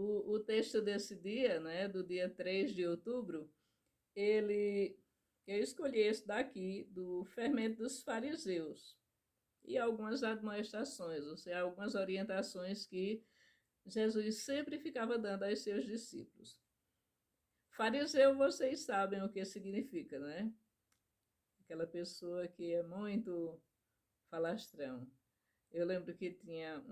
o texto desse dia, né, do dia 3 de outubro, ele, eu escolhi esse daqui, do fermento dos fariseus, e algumas admoestações, ou seja, algumas orientações que Jesus sempre ficava dando aos seus discípulos. Fariseu, vocês sabem o que significa, né? Aquela pessoa que é muito falastrão. Eu lembro que tinha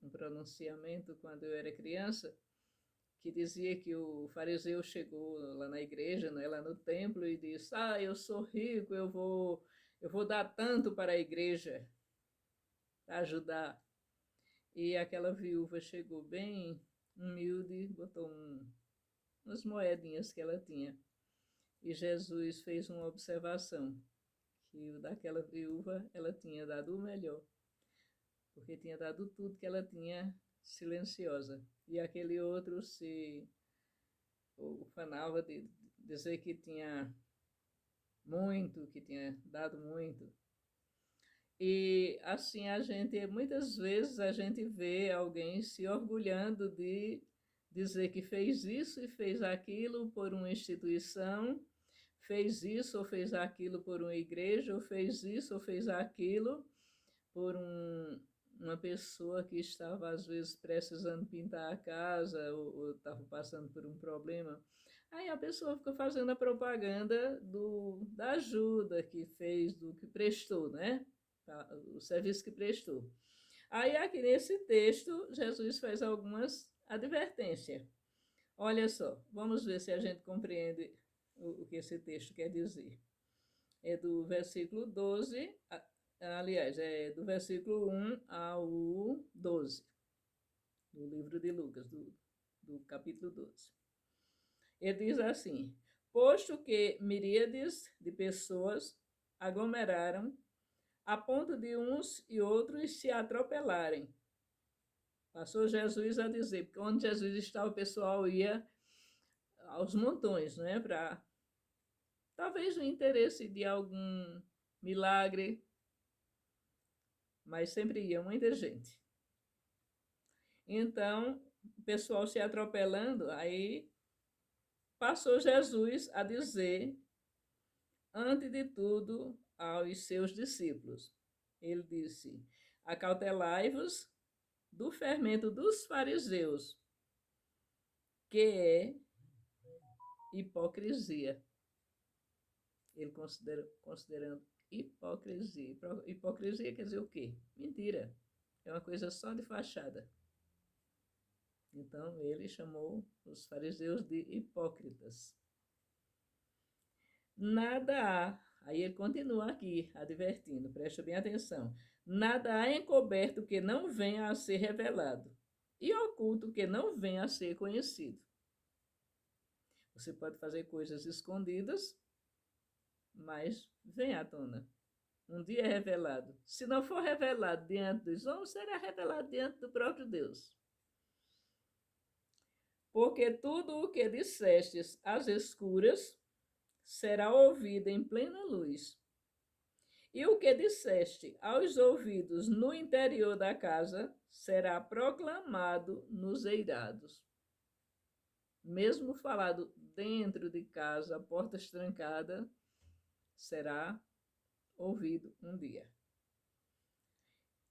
um pronunciamento quando eu era criança, que dizia que o fariseu chegou lá na igreja, né, lá no templo, e disse: Ah, eu sou rico, eu vou dar tanto para a igreja, para ajudar. E aquela viúva chegou bem humilde, botou umas moedinhas que ela tinha. E Jesus fez uma observação, que o daquela viúva ela tinha dado o melhor, porque tinha dado tudo que ela tinha silenciosa. E aquele outro se ufanava de dizer que tinha muito, que tinha dado muito. E assim muitas vezes a gente vê alguém se orgulhando de dizer que fez isso e fez aquilo por uma instituição, fez isso ou fez aquilo por uma igreja, ou fez isso ou fez aquilo por uma pessoa que estava, às vezes, precisando pintar a casa ou estava passando por um problema. Aí a pessoa fica fazendo a propaganda da ajuda que fez, do que prestou, né? O serviço que prestou. Aí, aqui nesse texto, Jesus faz algumas advertências. Olha só, vamos ver se a gente compreende o que esse texto quer dizer. É do versículo 12, aliás, é do versículo 1 ao 12, do livro de Lucas, do capítulo 12. Ele diz assim: Posto que miríades de pessoas aglomeraram a ponto de uns e outros se atropelarem. Passou Jesus a dizer, porque onde Jesus estava, o pessoal ia aos montões, né, para talvez o interesse de algum milagre, mas sempre ia muita gente. Então, o pessoal se atropelando, aí passou Jesus a dizer, antes de tudo, aos seus discípulos. Ele disse: Acautelai-vos do fermento dos fariseus, que é hipocrisia. Ele considerando hipocrisia. Hipocrisia quer dizer o quê? Mentira. É uma coisa só de fachada. Então, ele chamou os fariseus de hipócritas. Nada há, aí ele continua aqui advertindo, presta bem atenção, nada há encoberto que não venha a ser revelado, e oculto que não venha a ser conhecido. Você pode fazer coisas escondidas, mas vem à tona. Um dia é revelado. Se não for revelado diante dos homens, será revelado diante do próprio Deus. Porque tudo o que dissestes às escuras será ouvido em plena luz. E o que disseste aos ouvidos no interior da casa será proclamado nos eirados. Mesmo falado dentro de casa, a portas trancadas, será ouvido um dia.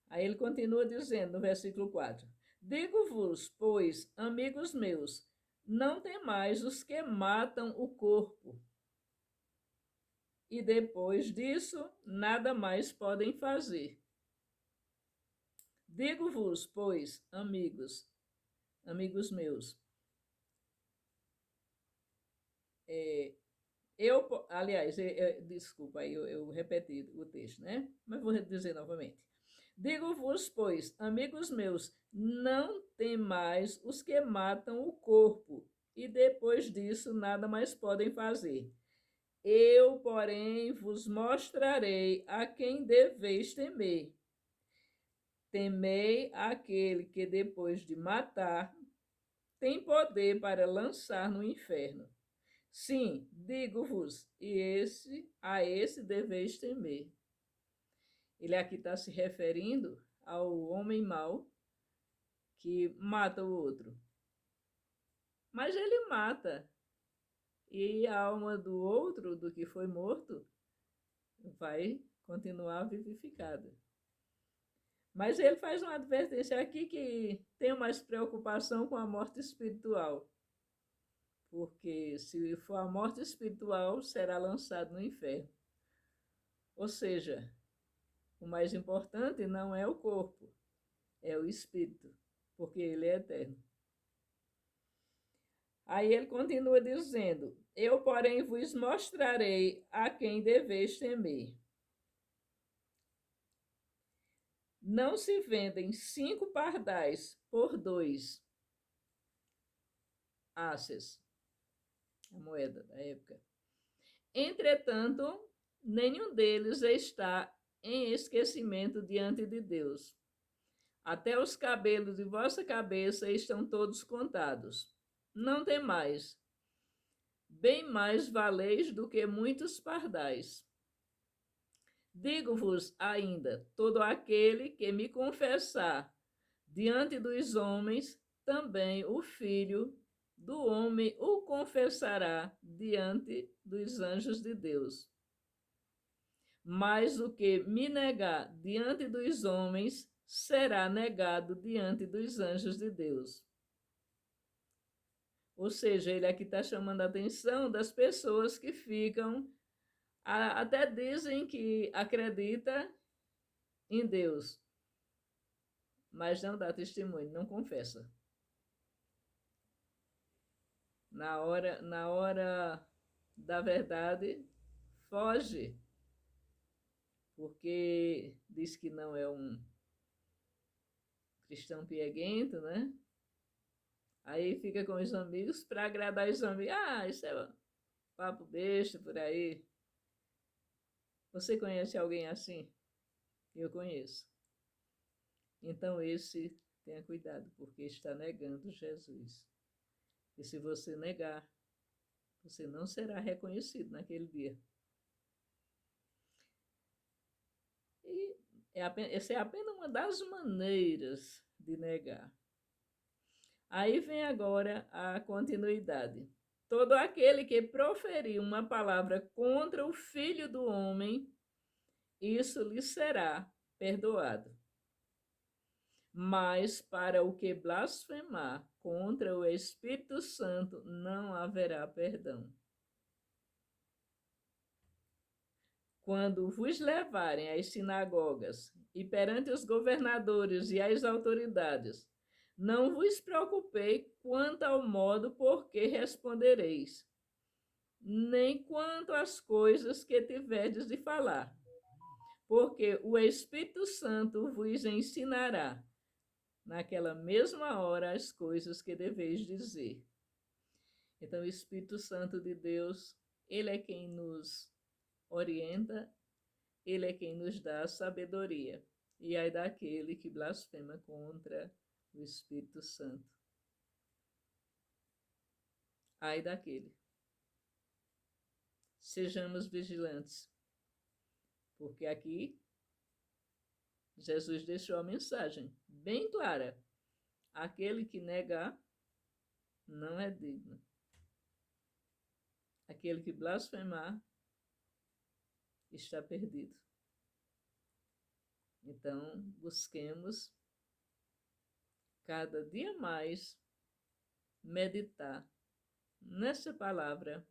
Aí ele continua dizendo no versículo 4: Digo-vos, pois, amigos meus, não temais os que matam o corpo, e depois disso nada mais podem fazer. Digo-vos, pois, amigos meus, aliás, desculpa, aí eu repeti o texto, né? Mas vou dizer novamente. Digo-vos, pois, amigos meus, não temais os que matam o corpo, e depois disso nada mais podem fazer. Eu, porém, vos mostrarei a quem deveis temer. Temei aquele que, depois de matar, tem poder para lançar no inferno. Sim, digo-vos, a esse deveis temer. Ele aqui está se referindo ao homem mau, que mata o outro. Mas ele mata. E a alma do outro, do que foi morto, vai continuar vivificada. Mas ele faz uma advertência aqui que tem mais preocupação com a morte espiritual. Porque se for a morte espiritual, será lançado no inferno. Ou seja, o mais importante não é o corpo, é o espírito, porque ele é eterno. Aí ele continua dizendo: eu, porém, vos mostrarei a quem deveis temer. Não se vendem 5 pardais por 2 asses, a moeda da época. Entretanto, nenhum deles está em esquecimento diante de Deus. Até os cabelos de vossa cabeça estão todos contados. Não temais, bem mais valeis do que muitos pardais. Digo-vos ainda, todo aquele que me confessar diante dos homens, também o Filho do homem o confessará diante dos anjos de Deus. Mas o que me negar diante dos homens, será negado diante dos anjos de Deus. Ou seja, ele aqui está chamando a atenção das pessoas que ficam, até dizem que acredita em Deus, mas não dá testemunho, não confessa. Na hora da verdade, foge, porque diz que não é um cristão pieguento, né? Aí fica com os amigos para agradar os amigos. Ah, isso é papo besta por aí. Você conhece alguém assim? Eu conheço. Então esse, tenha cuidado, porque está negando Jesus. E se você negar, você não será reconhecido naquele dia. E essa é apenas uma das maneiras de negar. Aí vem agora a continuidade. Todo aquele que proferir uma palavra contra o Filho do Homem, isso lhe será perdoado. Mas para o que blasfemar contra o Espírito Santo, não haverá perdão. Quando vos levarem às sinagogas e perante os governadores e as autoridades, não vos preocupei quanto ao modo por que respondereis, nem quanto às coisas que tiverdes de falar, porque o Espírito Santo vos ensinará, naquela mesma hora, as coisas que deveis dizer. Então, o Espírito Santo de Deus, ele é quem nos orienta, ele é quem nos dá a sabedoria. E ai daquele que blasfema contra o Espírito Santo. Ai daquele. Sejamos vigilantes, porque aqui Jesus deixou a mensagem bem clara. Aquele que negar não é digno. Aquele que blasfemar está perdido. Então, busquemos cada dia mais meditar nessa palavra.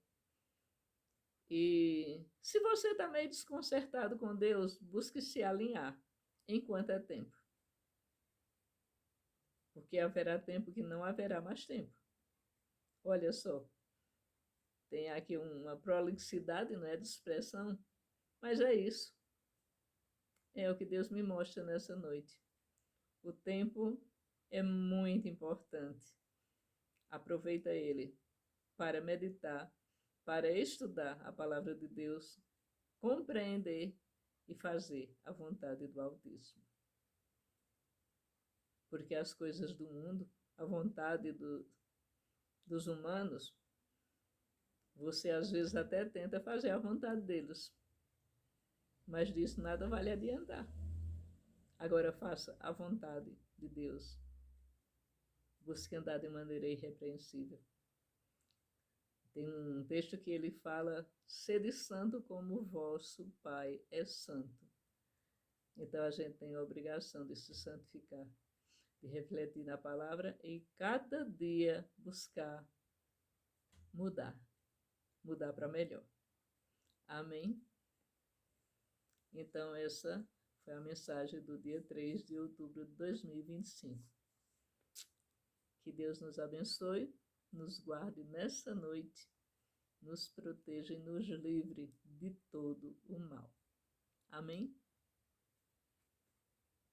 E se você está meio desconcertado com Deus, busque se alinhar enquanto é tempo. Porque haverá tempo que não haverá mais tempo. Olha só, tem aqui uma prolixidade, não é, de expressão, mas é isso. É o que Deus me mostra nessa noite. O tempo é muito importante. Aproveita ele para meditar, para estudar a palavra de Deus, compreender e fazer a vontade do Altíssimo. Porque as coisas do mundo, a vontade dos humanos, você às vezes até tenta fazer a vontade deles, mas disso nada vai lhe adiantar. Agora faça a vontade de Deus. busque andar de maneira irrepreensível. Tem um texto que ele fala: sede santo como o vosso Pai é santo. Então a gente tem a obrigação de se santificar, de refletir na palavra e cada dia buscar mudar para melhor. Amém? Então essa foi a mensagem do dia 3 de outubro de 2025. Que Deus nos abençoe, nos guarde nessa noite, nos proteja e nos livre de todo o mal. Amém?